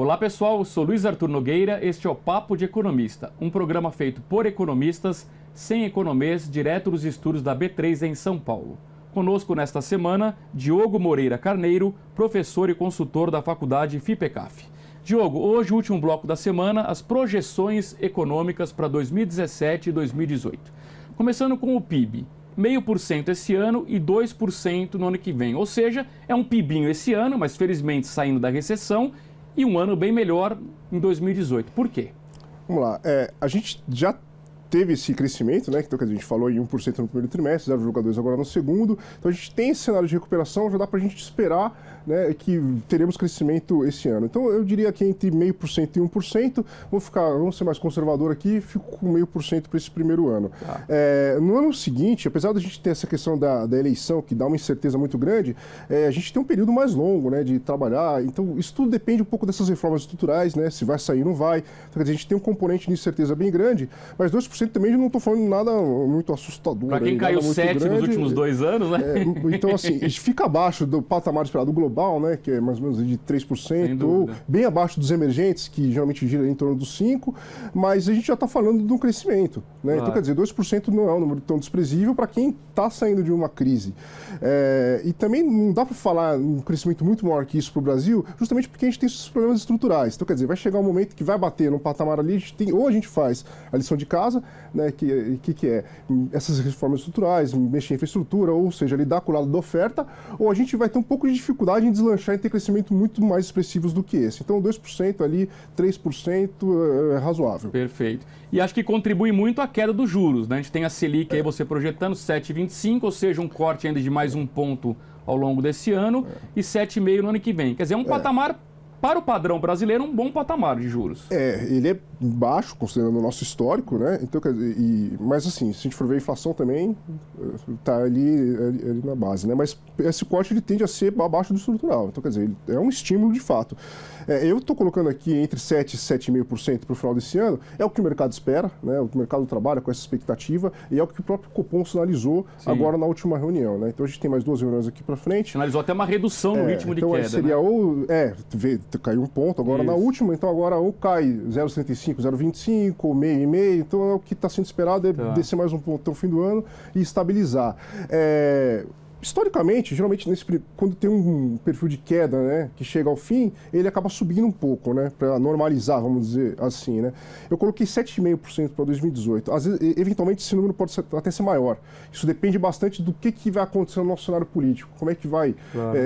Olá pessoal, eu sou Luiz Arthur Nogueira, este é o Papo de Economista, um programa feito por economistas, sem economês, direto dos estúdios da B3 em São Paulo. Conosco nesta semana, Diogo Moreira Carneiro, professor e consultor da Faculdade FIPECAF. Diogo, hoje, o último bloco da semana, as projeções econômicas para 2017 e 2018. Começando com o PIB, 0,5% esse ano e 2% no ano que vem. Ou seja, é um PIBinho esse ano, mas felizmente saindo da recessão, e um ano bem melhor em 2018. Por quê? Vamos lá, a gente já teve esse crescimento, né? Então, quer dizer, a gente falou em 1% no primeiro trimestre, 0,2% agora no segundo. Então, a gente tem esse cenário de recuperação, já dá para a gente esperar, né, que teremos crescimento esse ano. Então, eu diria que entre 0,5% e 1%, vamos ser mais conservador aqui, fico com 0,5% para esse primeiro ano. Tá. No ano seguinte, apesar da gente ter essa questão da eleição, que dá uma incerteza muito grande, a gente tem um período mais longo, né, de trabalhar. Então, isso tudo depende um pouco dessas reformas estruturais, né, se vai sair ou não vai. Então, quer dizer, a gente tem um componente de incerteza bem grande, mas 2% também não estou falando nada muito assustador. Para quem caiu 7 nos últimos 2 anos, né? Então, assim, a gente fica abaixo do patamar esperado global, né, que é mais ou menos de 3%, ou bem abaixo dos emergentes, que geralmente gira em torno dos 5%, mas a gente já está falando de um crescimento, né? Então, quer dizer, 2% não é um número tão desprezível para quem está saindo de uma crise. E também não dá para falar um crescimento muito maior que isso para o Brasil, justamente porque a gente tem esses problemas estruturais. Então, quer dizer, vai chegar um momento que vai bater num patamar ali, ou a gente faz a lição de casa, né, que é essas reformas estruturais, mexer em infraestrutura, ou seja, lidar com o lado da oferta, ou a gente vai ter um pouco de dificuldade em deslanchar e ter crescimento muito mais expressivos do que esse. Então, 2% ali, 3% é razoável. Perfeito. E acho que contribui muito a queda dos juros, né? A gente tem a Selic aí, você projetando 7,25, ou seja, um corte ainda de mais um ponto ao longo desse ano, e 7,5 no ano que vem. Quer dizer, um patamar, para o padrão brasileiro, um bom patamar de juros. Ele é baixo, considerando o nosso histórico, né? Então, quer dizer, mas assim, se a gente for ver a inflação também, está ali na base, né? Mas esse corte ele tende a ser abaixo do estrutural. Então, quer dizer, é um estímulo de fato. Eu estou colocando aqui entre 7% e 7,5% para o final desse ano, é o que o mercado espera, né? O que o mercado trabalha com essa expectativa, e é o que o próprio Copom sinalizou agora na última reunião, né? Então, a gente tem mais 2 reuniões aqui para frente. Sinalizou até uma redução no ritmo de então, queda, seria, né? caiu um ponto agora na última, então agora ou cai 0,75, 0,25, ou meio e meio, então o que está sendo esperado é descer mais um ponto até o fim do ano e estabilizar. Historicamente, geralmente, quando tem um perfil de queda, né, que chega ao fim, ele acaba subindo um pouco, né, para normalizar, vamos dizer assim, né. Eu coloquei 7,5% para 2018. Às vezes, eventualmente, esse número pode até ser maior. Isso depende bastante do que vai acontecer no nosso cenário político. Como é que vai,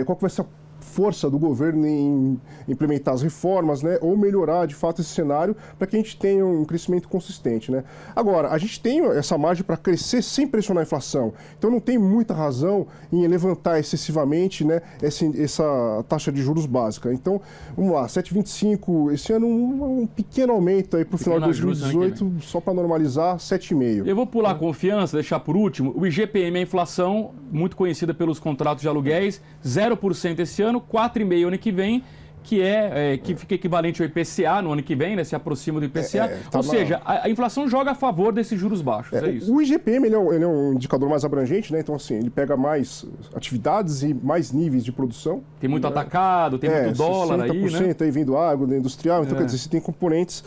qual que vai ser a força do governo em implementar as reformas, né, ou melhorar de fato esse cenário para que a gente tenha um crescimento consistente, né. Agora, a gente tem essa margem para crescer sem pressionar a inflação, então não tem muita razão em levantar excessivamente, né, essa taxa de juros básica. Então, vamos lá, 7,25 esse ano, um pequeno aumento aí para o final de 2018, só para normalizar, 7,5. Eu vou pular a confiança, deixar por último, o IGPM, a inflação, muito conhecida pelos contratos de aluguéis, 0% esse ano, 4,5% ano que vem, que fica equivalente ao IPCA no ano que vem, né? Se aproxima do IPCA. Ou seja, a inflação joga a favor desses juros baixos, é isso? O IGPM ele é um indicador mais abrangente, né? Então, assim, ele pega mais atividades e mais níveis de produção. Tem muito atacado, tem muito dólar aí, né? 60% aí vindo água, da industrial. Então, quer dizer, você tem componentes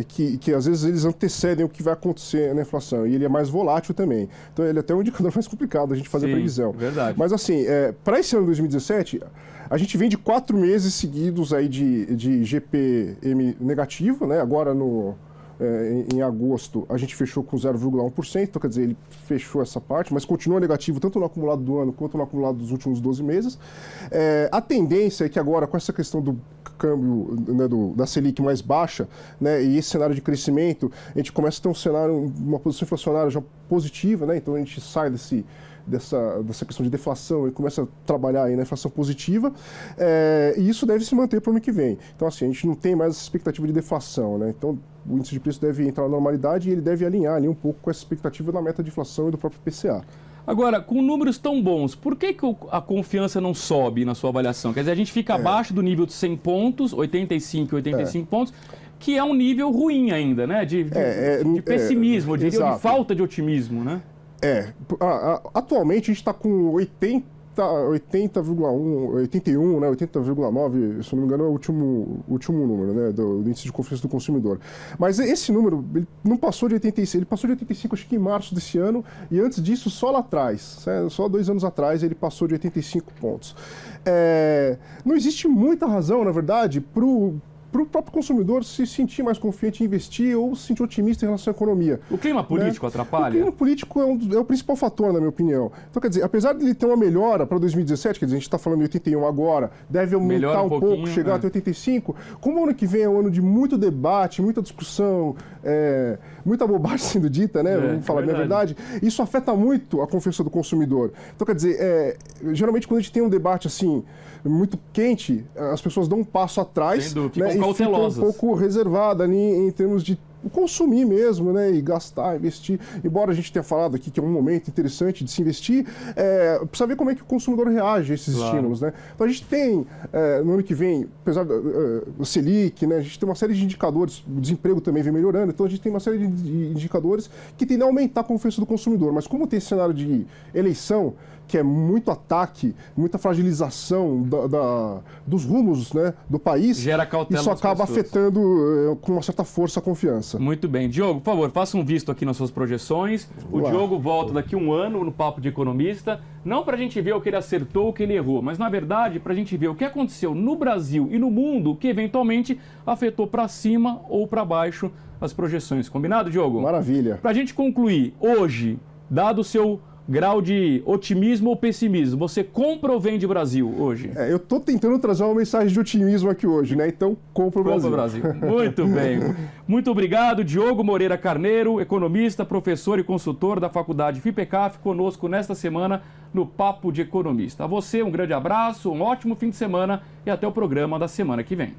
que às vezes eles antecedem o que vai acontecer na inflação. E ele é mais volátil também. Então, ele é até um indicador mais complicado a gente fazer previsão. Verdade. Mas, assim, para esse ano de 2017... A gente vem de 4 meses seguidos aí de GPM negativo, né? Agora em agosto a gente fechou com 0,1%, então quer dizer, ele fechou essa parte, mas continua negativo tanto no acumulado do ano quanto no acumulado dos últimos 12 meses. A tendência é que agora, com essa questão do câmbio, né, da Selic mais baixa, né, e esse cenário de crescimento, a gente começa a ter um cenário, uma posição inflacionária já positiva, né? Então a gente sai dessa questão de deflação e começa a trabalhar aí na inflação positiva, e isso deve se manter para o ano que vem. Então, assim, a gente não tem mais essa expectativa de deflação, né? Então, o índice de preço deve entrar na normalidade e ele deve alinhar ali um pouco com essa expectativa da meta de inflação e do próprio IPCA. Agora, com números tão bons, por que a confiança não sobe na sua avaliação? Quer dizer, a gente fica abaixo do nível de 100 pontos, 85 pontos, que é um nível ruim ainda, né? De pessimismo, de falta de otimismo, né? Atualmente a gente está com 80,1, 81, né, 80,9, se não me engano, é o último número, né, do índice de confiança do consumidor. Mas esse número, ele não passou de 86, ele passou de 85, acho que em março desse ano, e antes disso, só lá atrás, só 2 anos atrás, ele passou de 85 pontos. Não existe muita razão, na verdade, para o próprio consumidor se sentir mais confiante em investir ou se sentir otimista em relação à economia. O clima político atrapalha? O clima político é o principal fator, na minha opinião. Então, quer dizer, apesar de ele ter uma melhora para 2017, quer dizer, a gente está falando de 81 agora, deve aumentar um pouco, chegar até 85, como o ano que vem é um ano de muito debate, muita discussão, muita bobagem sendo dita, né? Vamos falar bem a verdade. Isso afeta muito a confiança do consumidor. Então, quer dizer, geralmente quando a gente tem um debate assim, muito quente, as pessoas dão um passo atrás, né, e ficam um pouco reservadas ali em termos de consumir mesmo, né, e gastar, investir. Embora a gente tenha falado aqui que é um momento interessante de se investir, precisa ver como é que o consumidor reage a esses estímulos, né? Então a gente tem, no ano que vem, apesar do Selic, né, a gente tem uma série de indicadores, o desemprego também vem melhorando, então a gente tem uma série de indicadores que tendem a aumentar a confiança do consumidor. Mas como tem esse cenário de eleição, que é muito ataque, muita fragilização dos rumos, né, do país, gera cautela, isso acaba afetando com uma certa força a confiança. Muito bem. Diogo, por favor, faça um visto aqui nas suas projeções. O Diogo volta daqui a um ano no Papo de Economista, não para a gente ver o que ele acertou, o que ele errou, mas na verdade para a gente ver o que aconteceu no Brasil e no mundo que eventualmente afetou para cima ou para baixo as projeções. Combinado, Diogo? Maravilha. Para a gente concluir, hoje, dado o seu grau de otimismo ou pessimismo, você compra ou vende Brasil hoje? Eu estou tentando trazer uma mensagem de otimismo aqui hoje, né? Então, compra o Brasil. Compra o Brasil. Muito bem. Muito obrigado, Diogo Moreira Carneiro, economista, professor e consultor da Faculdade FIPECAF, conosco nesta semana no Papo de Economista. A você, um grande abraço, um ótimo fim de semana e até o programa da semana que vem.